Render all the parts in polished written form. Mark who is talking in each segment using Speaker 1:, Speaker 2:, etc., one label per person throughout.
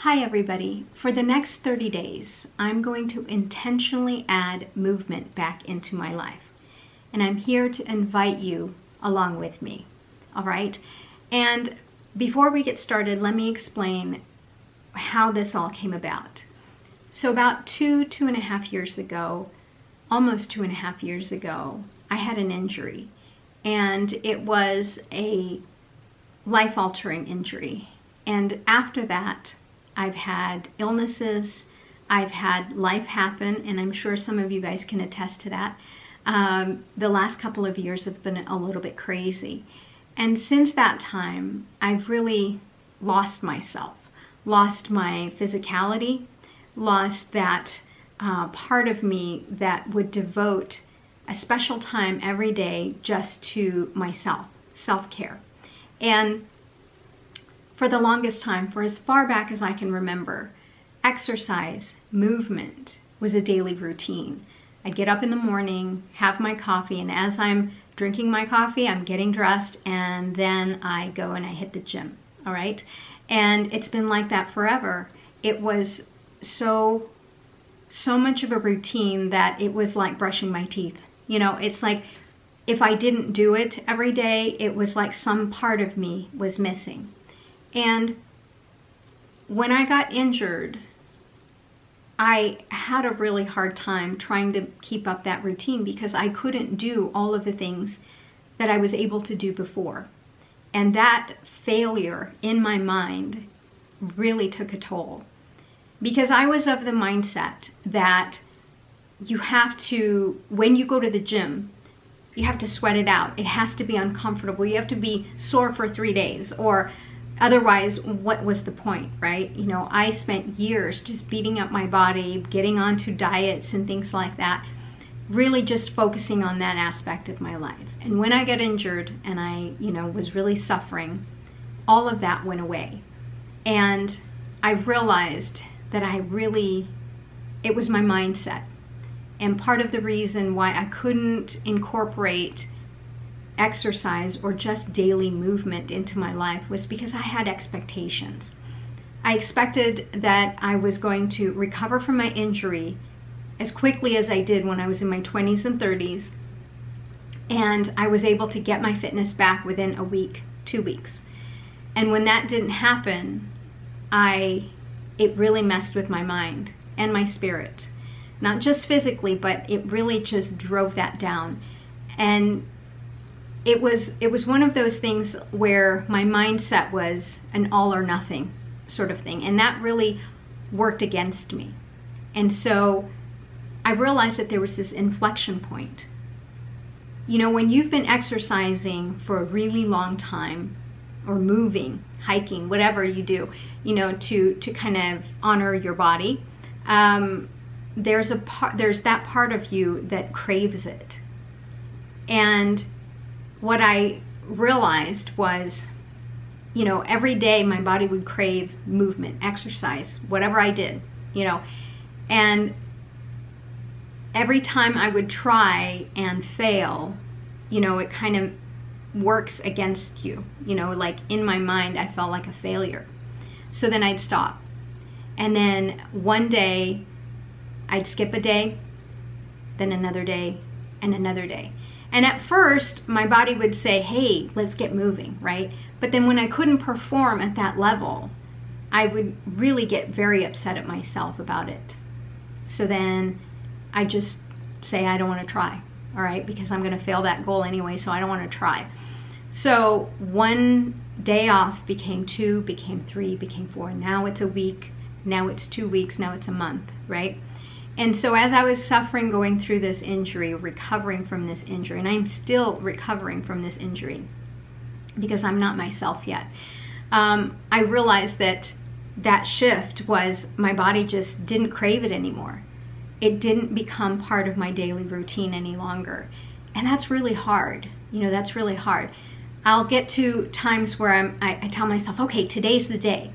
Speaker 1: Hi everybody. For the next 30 days, I'm going to intentionally add movement back into my life. And I'm here to invite you along with me. All right? And before we get started, let me explain how this all came about. So about two and a half years ago, almost 2.5 years ago, I had an injury. And it was a life-altering injury. And after that, I've had illnesses, I've had life happen, and I'm sure some of you guys can attest to that. The last couple of years have been a little bit crazy. And since that time, I've really lost myself, lost my physicality, lost that part of me that would devote a special time every day just to myself, self-care. And for the longest time, for as far back as I can remember, exercise, movement was a daily routine. I'd get up in the morning, have my coffee, and as I'm drinking my coffee, I'm getting dressed, and then I go and I hit the gym, all right? And it's been like that forever. It was so much of a routine that it was like brushing my teeth. You know, it's like if I didn't do it every day, it was like some part of me was missing. And when I got injured, I had a really hard time trying to keep up that routine because I couldn't do all of the things that I was able to do before. And that failure in my mind really took a toll because I was of the mindset that you have to, when you go to the gym, you have to sweat it out. It has to be uncomfortable. You have to be sore for 3 days, or otherwise, what was the point, right? You know, I spent years just beating up my body, getting onto diets and things like that, really just focusing on that aspect of my life. And when I got injured and I, was really suffering, all of that went away. And I realized that it was my mindset. And part of the reason why I couldn't incorporate exercise or just daily movement into my life was because I had expectations. I expected that I was going to recover from my injury as quickly as I did when I was in my 20s and 30s, and I was able to get my fitness back within a week, 2 weeks. And when that didn't happen, it really messed with my mind and my spirit. Not just physically, but it really just drove that down. And it was one of those things where my mindset was an all or nothing sort of thing, and that really worked against me. And so I realized that there was this inflection point. You know, when you've been exercising for a really long time, or moving, hiking, whatever you do, to kind of honor your body, there's that part of you that craves it. And what I realized was, every day my body would crave movement, exercise, whatever I did, and every time I would try and fail, it kind of works against you, like in my mind, I felt like a failure. So then I'd stop. And then one day I'd skip a day, then another day, and another day. And at first, my body would say, hey, let's get moving, right? But then when I couldn't perform at that level, I would really get very upset at myself about it. So then I just say, I don't want to try, all right? Because I'm going to fail that goal anyway, so I don't want to try. So one day off became 2, became 3, became 4. Now it's a week, now it's 2 weeks, now it's a month, right? And so as I was suffering, going through this injury, recovering from this injury, and I'm still recovering from this injury because I'm not myself yet, I realized that shift was my body just didn't crave it anymore. It didn't become part of my daily routine any longer. And that's really hard. That's really hard. I'll get to times where I tell myself, okay, today's the day.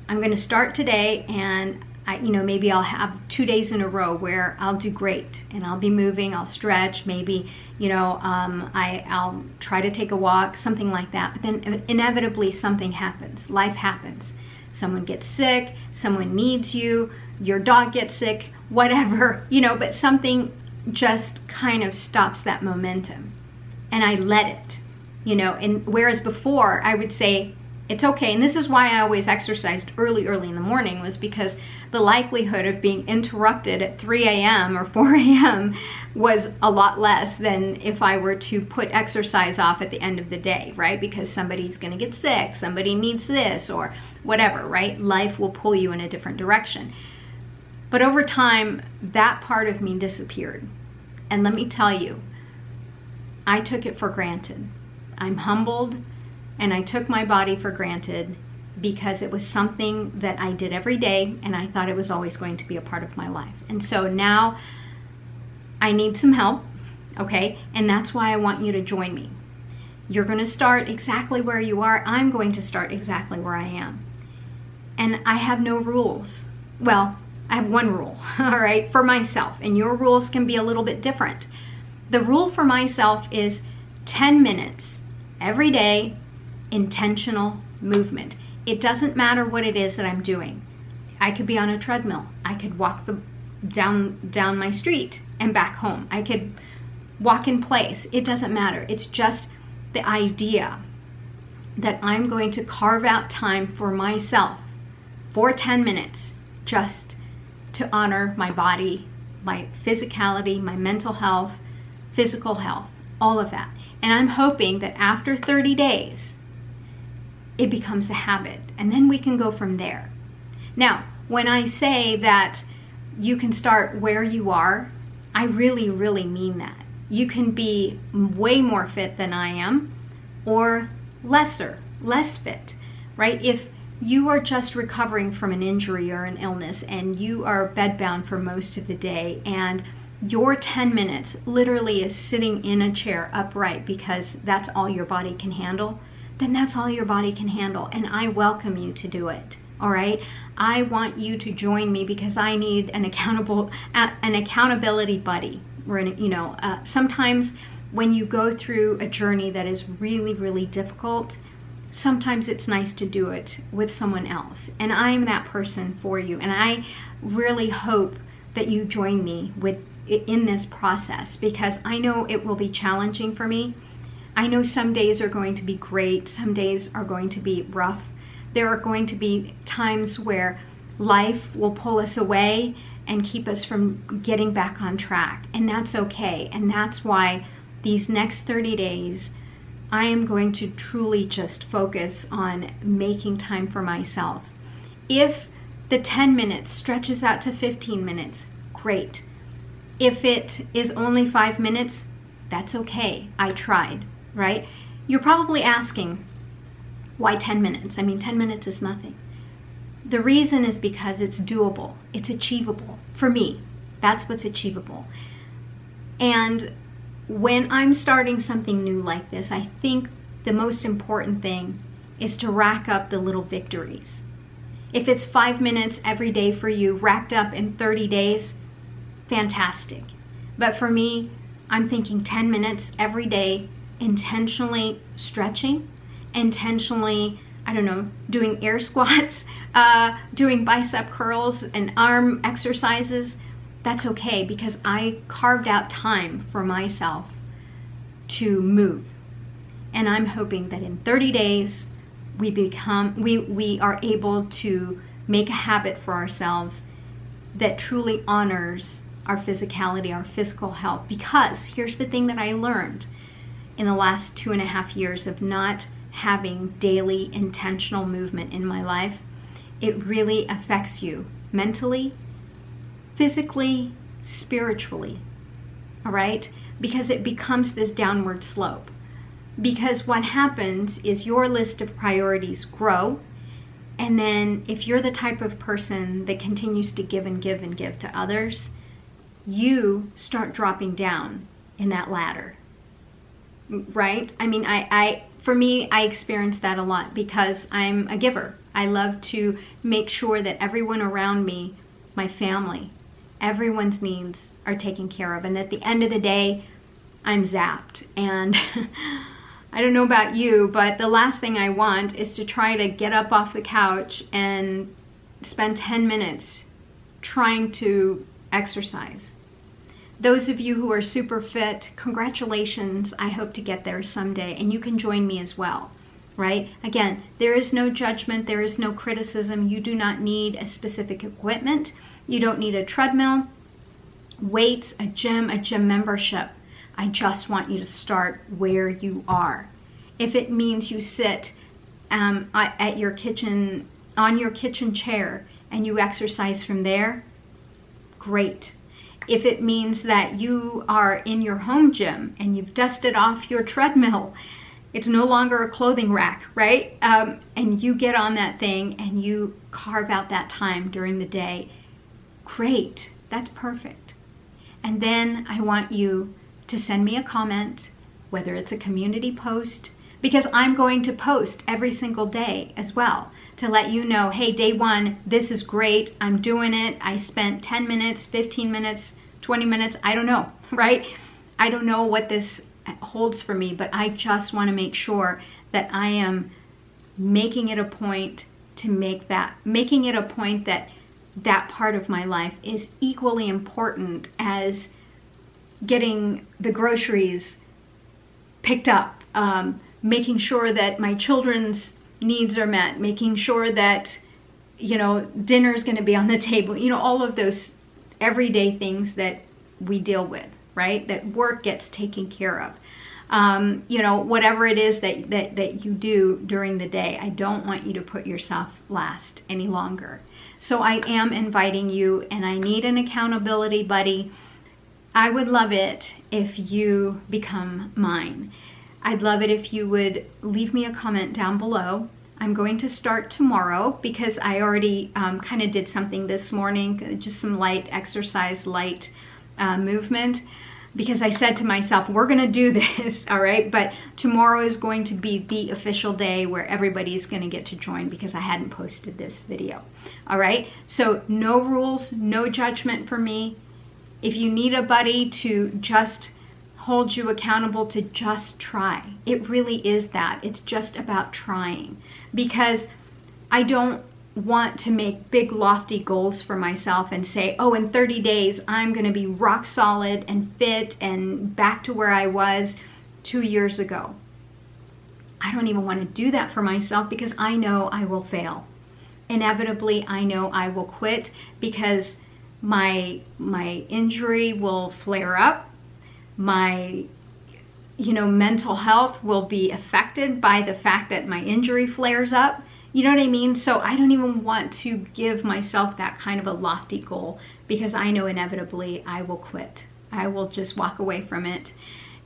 Speaker 1: I'm going to start today, and maybe I'll have 2 days in a row where I'll do great and I'll be moving, I'll stretch, maybe, I'll try to take a walk, something like that. But then inevitably something happens, life happens. someone gets sick, someone needs you, your dog gets sick, whatever, but something just kind of stops that momentum. And I let it, and whereas before I would say, it's okay. And this is why I always exercised early in the morning, was because the likelihood of being interrupted at 3 a.m. or 4 a.m. was a lot less than if I were to put exercise off at the end of the day, right? Because somebody's going to get sick, somebody needs this or whatever, right? Life will pull you in a different direction. But over time, that part of me disappeared. And let me tell you, I took it for granted. I'm humbled. And I took my body for granted because it was something that I did every day, and I thought it was always going to be a part of my life. And so now I need some help, okay? And that's why I want you to join me. You're going to start exactly where you are. I'm going to start exactly where I am. And I have no rules. Well, I have one rule, all right, for myself. And your rules can be a little bit different. The rule for myself is 10 minutes every day, intentional movement. It doesn't matter what it is that I'm doing. I could be on a treadmill. I could walk down my street and back home. I could walk in place. It doesn't matter. It's just the idea that I'm going to carve out time for myself for 10 minutes just to honor my body, my physicality, my mental health, physical health, all of that. And I'm hoping that after 30 days, it becomes a habit, and then we can go from there. Now, when I say that you can start where you are, I really, really mean that. You can be way more fit than I am, or less fit, right? If you are just recovering from an injury or an illness and you are bedbound for most of the day, and your 10 minutes literally is sitting in a chair upright because that's all your body can handle, then that's all your body can handle, and I welcome you to do it. All right, I want you to join me because I need an accountability buddy. Sometimes when you go through a journey that is really, really difficult, sometimes it's nice to do it with someone else, and I'm that person for you. And I really hope that you join me in this process, because I know it will be challenging for me. I know some days are going to be great, some days are going to be rough. There are going to be times where life will pull us away and keep us from getting back on track, and that's okay. And that's why these next 30 days, I am going to truly just focus on making time for myself. If the 10 minutes stretches out to 15 minutes, great. If it is only 5 minutes, that's okay. I tried, right? You're probably asking, why 10 minutes? I mean, 10 minutes is nothing. The reason is because it's doable. It's achievable. For me, that's what's achievable. And when I'm starting something new like this, I think the most important thing is to rack up the little victories. If it's 5 minutes every day for you, racked up in 30 days, fantastic. But for me, I'm thinking 10 minutes every day, intentionally stretching, intentionally, doing air squats, doing bicep curls and arm exercises. That's okay, because I carved out time for myself to move. And I'm hoping that in 30 days, we are able to make a habit for ourselves that truly honors our physicality, our physical health. Because here's the thing that I learned in the last 2.5 years of not having daily intentional movement in my life. It really affects you mentally, physically, spiritually, all right? Because it becomes this downward slope. Because what happens is your list of priorities grow, and then if you're the type of person that continues to give and give and give to others, you start dropping down in that ladder, right? I mean, for me, I experience that a lot because I'm a giver. I love to make sure that everyone around me, my family, everyone's needs are taken care of. And at the end of the day, I'm zapped. And I don't know about you, but the last thing I want is to try to get up off the couch and spend 10 minutes trying to exercise. Those of you who are super fit, congratulations. I hope to get there someday, and you can join me as well, right? Again, there is no judgment, there is no criticism. You do not need a specific equipment. You don't need a treadmill, weights, a gym membership. I just want you to start where you are. If it means you sit at your kitchen, on your kitchen chair, and you exercise from there, great. If it means that you are in your home gym and you've dusted off your treadmill, it's no longer a clothing rack, right? And you get on that thing and you carve out that time during the day, great, that's perfect. And then I want you to send me a comment, whether it's a community post, because I'm going to post every single day as well to let you know, hey, day one, this is great, I'm doing it, I spent 10 minutes, 15 minutes, 20 minutes, I don't know, right? I don't know what this holds for me, but I just want to make sure that I am making it a point to making it a point that that part of my life is equally important as getting the groceries picked up, making sure that my children's needs are met, making sure that, dinner is going to be on the table, all of those everyday things that we deal with, right? That work gets taken care of. Whatever it is that you do during the day, I don't want you to put yourself last any longer. So I am inviting you, and I need an accountability buddy. I would love it if you become mine. I'd love it if you would leave me a comment down below. I'm going to start tomorrow because I already kind of did something this morning, just some light exercise, light movement, because I said to myself, we're going to do this, all right? But tomorrow is going to be the official day where everybody's going to get to join because I hadn't posted this video, all right? So no rules, no judgment for me. If you need a buddy to just hold you accountable, to just try. It really is that. It's just about trying, because I don't want to make big lofty goals for myself and say, oh, in 30 days I'm going to be rock solid and fit and back to where I was 2 years ago. I don't even want to do that for myself because I know I will fail. Inevitably, I know I will quit because my injury will flare up. My mental health will be affected by the fact that my injury flares up. You know what I mean? So I don't even want to give myself that kind of a lofty goal because I know inevitably I will quit. I will just walk away from it.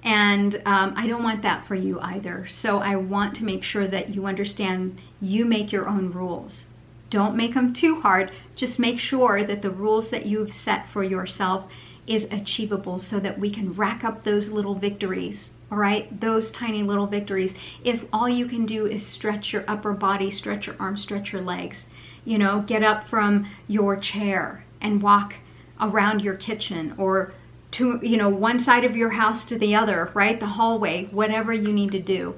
Speaker 1: And I don't want that for you either. So I want to make sure that you understand you make your own rules. Don't make them too hard. Just make sure that the rules that you've set for yourself is achievable so that we can rack up those little victories, all right? Those tiny little victories. If all you can do is stretch your upper body, stretch your arms, stretch your legs, get up from your chair and walk around your kitchen or to, one side of your house to the other, right? The hallway, whatever you need to do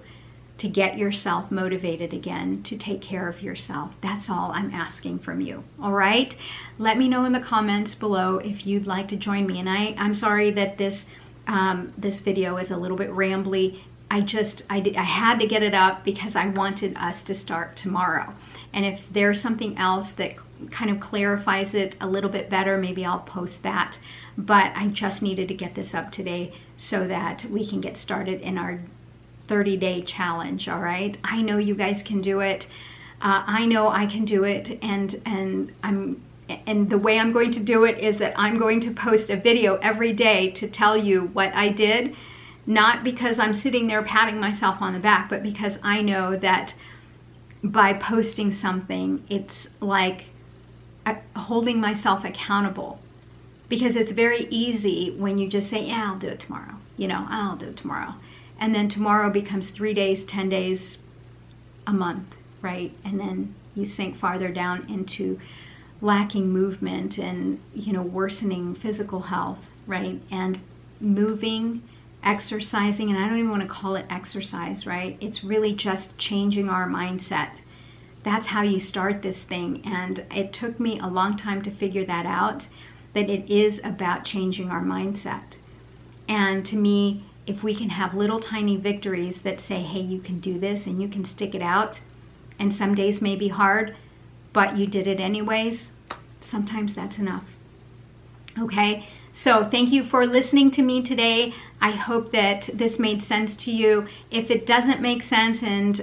Speaker 1: to get yourself motivated again, to take care of yourself. That's all I'm asking from you, all right? Let me know in the comments below if you'd like to join me. And I'm sorry that this video is a little bit rambly. I had to get it up because I wanted us to start tomorrow. And if there's something else that kind of clarifies it a little bit better, maybe I'll post that. But I just needed to get this up today so that we can get started in our 30-day challenge, all right? I know you guys can do it. I know I can do it, and the way I'm going to do it is that I'm going to post a video every day to tell you what I did, not because I'm sitting there patting myself on the back, but because I know that by posting something, it's like holding myself accountable, because it's very easy when you just say, yeah, I'll do it tomorrow, I'll do it tomorrow. And then tomorrow becomes 3 days, 10 days, a month, right? And then you sink farther down into lacking movement and, worsening physical health, right? And moving, exercising, and I don't even want to call it exercise, right? It's really just changing our mindset. That's how you start this thing. And it took me a long time to figure that out, that it is about changing our mindset. And to me, if we can have little tiny victories that say, hey, you can do this and you can stick it out, and some days may be hard, but you did it anyways, sometimes that's enough. Okay, so thank you for listening to me today. I hope that this made sense to you. If it doesn't make sense and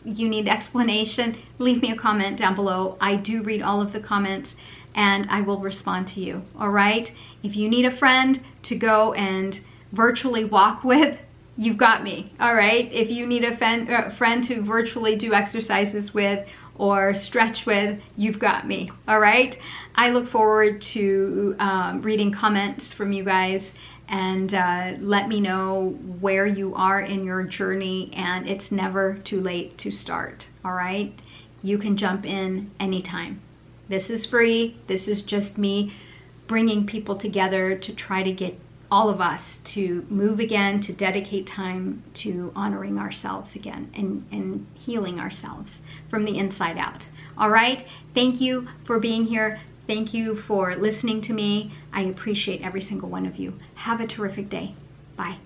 Speaker 1: you need explanation, leave me a comment down below. I do read all of the comments and I will respond to you. All right, if you need a friend to go and virtually walk with, you've got me. All right, if you need a friend to virtually do exercises with or stretch with, you've got me. All right, I look forward to reading comments from you guys, and let me know where you are in your journey, and it's never too late to start. All right, you can jump in anytime. This is free. This is just me bringing people together to try to get all of us to move again, to dedicate time to honoring ourselves again and healing ourselves from the inside out. All right, thank you for being here. Thank you for listening to me. I appreciate every single one of you. Have a terrific day. Bye.